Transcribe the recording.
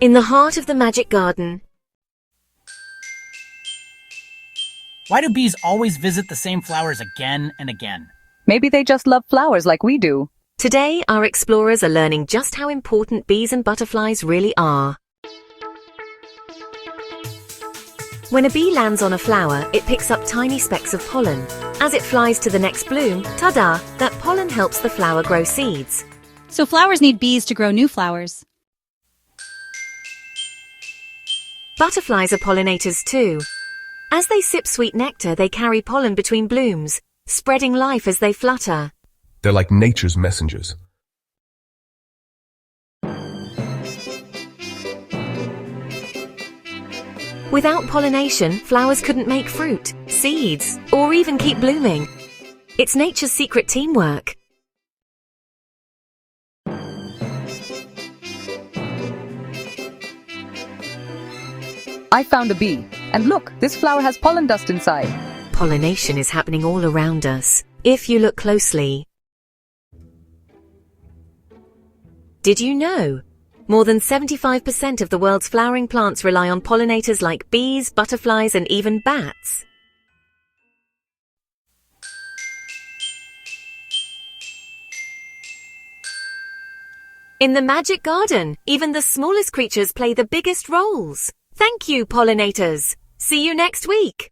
In the heart of the magic garden. Why do bees always visit the same flowers again and again? Maybe they just love flowers like we do. Today, our explorers are learning just how important bees and butterflies really are. When a bee lands on a flower, it picks up tiny specks of pollen. As it flies to the next bloom, ta-da, that pollen helps the flower grow seeds. So flowers need bees to grow new flowers. Butterflies are pollinators too. As they sip sweet nectar, they carry pollen between blooms, spreading life as they flutter. They're like nature's messengers. Without pollination, flowers couldn't make fruit, seeds, or even keep blooming. It's nature's secret teamwork. I found a bee. And look, this flower has pollen dust inside. Pollination is happening all around us, if you look closely. Did you know? More than 75% of the world's flowering plants rely on pollinators like bees, butterflies, and even bats. In the magic garden, even the smallest creatures play the biggest roles. Thank you, pollinators. See you next week.